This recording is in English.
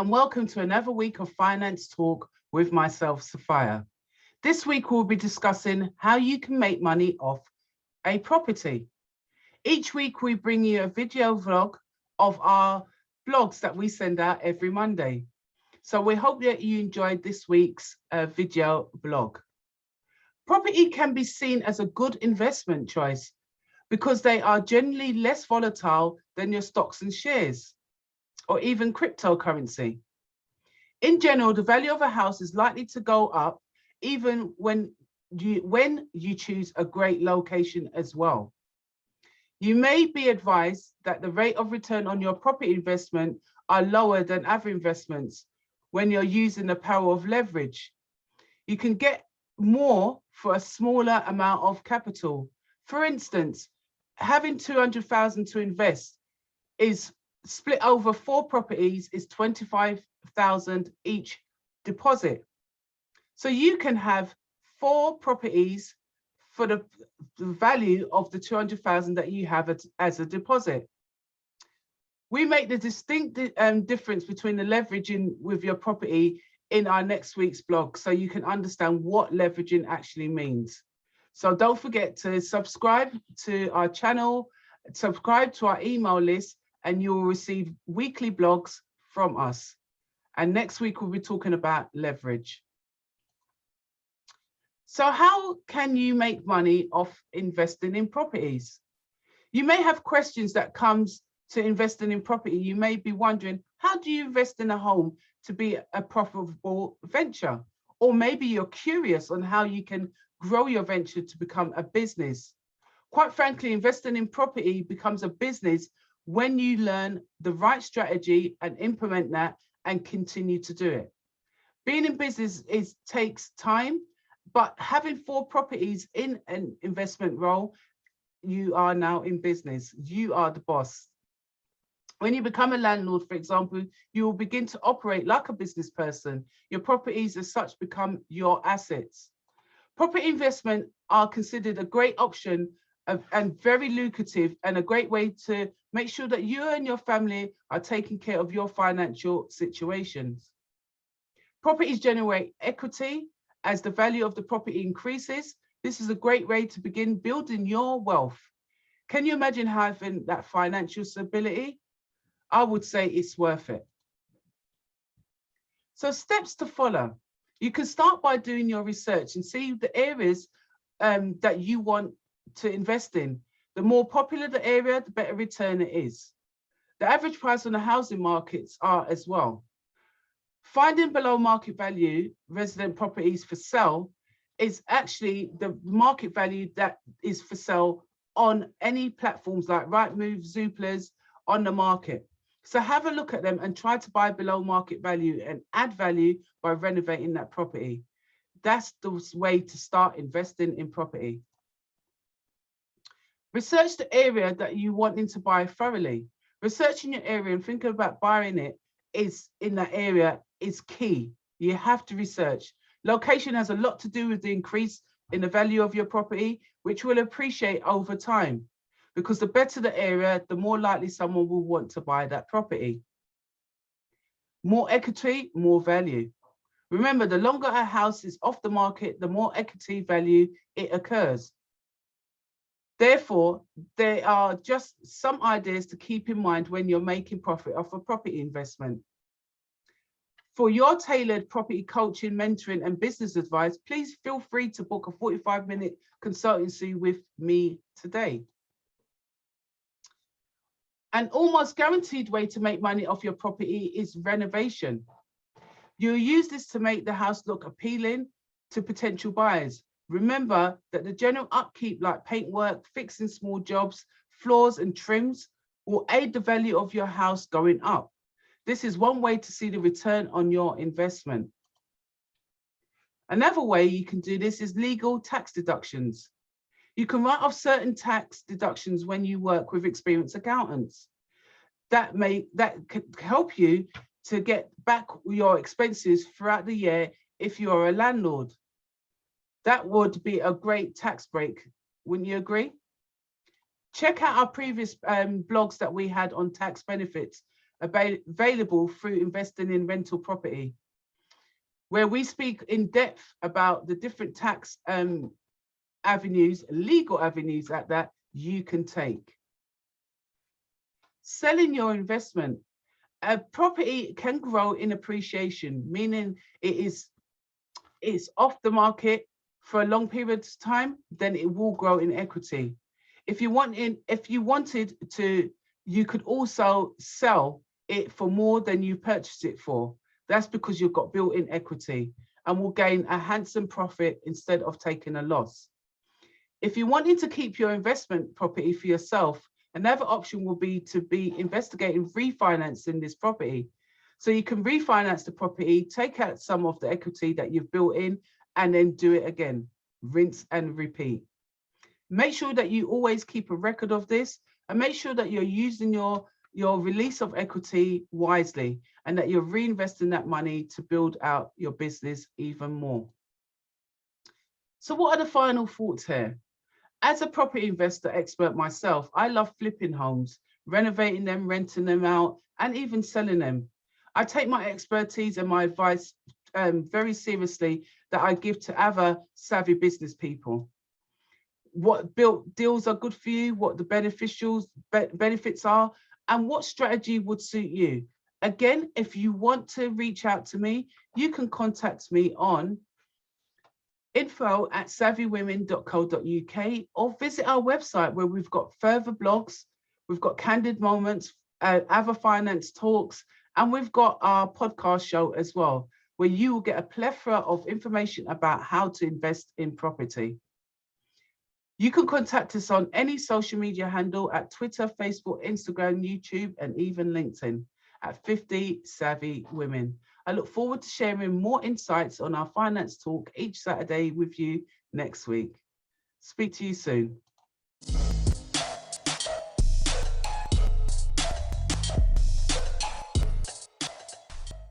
and welcome to another week of Finance Talk with myself, Sophia. This week we'll be discussing how you can make money off a property. Each week we bring you a video vlog of our blogs that we send out every Monday. So we hope that you enjoyed this week's video blog. Property can be seen as a good investment choice because they are generally less volatile than your stocks and shares, or even cryptocurrency. In general, the value of a house is likely to go up even when you choose a great location as well. You may be advised that the rate of return on your property investment are lower than other investments when you're using the power of leverage. You can get more for a smaller amount of capital. For instance, having 200,000 to invest is split over 4 properties is 25,000 each deposit. So you can have 4 properties for the value of the 200,000 that you have as a deposit. We make the distinct difference between the leveraging with your property in our next week's blog, so you can understand what leveraging actually means. So don't forget to subscribe to our channel, subscribe to our email list, and you will receive weekly blogs from us. And next week we'll be talking about leverage. So how can you make money off investing in properties? You may have questions that comes to investing in property. You may be wondering, how do you invest in a home to be a profitable venture? Or maybe you're curious on how you can grow your venture to become a business. Quite frankly, investing in property becomes a business when you learn the right strategy and implement that and continue to do it. Being in business takes time, but having 4 properties in an investment role, you are now in business. You are the boss. When you become a landlord, for example, you will begin to operate like a business person. Your properties as such become your assets. Property investment are considered a great option and very lucrative, and a great way to make sure that you and your family are taking care of your financial situations. Properties generate equity as the value of the property increases. This is a great way to begin building your wealth. Can you imagine having that financial stability? I would say it's worth it. So steps to follow. You can start by doing your research and see the areas that you want to invest in. The more popular the area, the better return it is. The average price on the housing markets are as well. Finding below market value resident properties for sale is actually the market value that is for sale on any platforms like Rightmove, Zoopla, on the market. So have a look at them and try to buy below market value and add value by renovating that property. That's the way to start investing in property. Research the area that you wanting to buy thoroughly. Researching your area and thinking about buying it in that area is key. You have to research. Location has a lot to do with the increase in the value of your property, which will appreciate over time. Because the better the area, the more likely someone will want to buy that property. More equity, more value. Remember, the longer a house is off the market, the more equity value it occurs. Therefore, there are just some ideas to keep in mind when you're making profit off a property investment. For your tailored property coaching, mentoring, and business advice, please feel free to book a 45-minute consultancy with me today. An almost guaranteed way to make money off your property is renovation. You'll use this to make the house look appealing to potential buyers. Remember that the general upkeep like paintwork, fixing small jobs, floors and trims will aid the value of your house going up. This is one way to see the return on your investment. Another way you can do this is legal tax deductions. You can write off certain tax deductions when you work with experienced accountants. That could help you to get back your expenses throughout the year if you're a landlord. That would be a great tax break, wouldn't you agree? Check out our previous blogs that we had on tax benefits available through investing in rental property, where we speak in depth about the different tax avenues, legal avenues at that you can take. Selling your investment. A property can grow in appreciation, meaning it's off the market for a long period of time, then it will grow in equity. If you wanted to, you could also sell it for more than you purchased it for. That's because you've got built-in equity and will gain a handsome profit instead of taking a loss. If you wanted to keep your investment property for yourself, another option will be to be investigating refinancing this property. So you can refinance the property, take out some of the equity that you've built in, and then do it again. Rinse and repeat. Make sure that you always keep a record of this, and make sure that you're using your release of equity wisely, and that you're reinvesting that money to build out your business even more. So what are the final thoughts here? As a property investor expert myself, I love flipping homes, renovating them, renting them out, and even selling them. I take my expertise and my advice very seriously that I give to other savvy business people. What deals are good for you, what the benefits are, and what strategy would suit you. Again, if you want to reach out to me, you can contact me on info@savvywomen.co.uk or visit our website where we've got further blogs, we've got candid moments, other finance talks, and we've got our podcast show as well, where you will get a plethora of information about how to invest in property. You can contact us on any social media handle at Twitter, Facebook, Instagram, YouTube, and even LinkedIn at 50 Savvy Women. I look forward to sharing more insights on our finance talk each Saturday with you next week. Speak to you soon.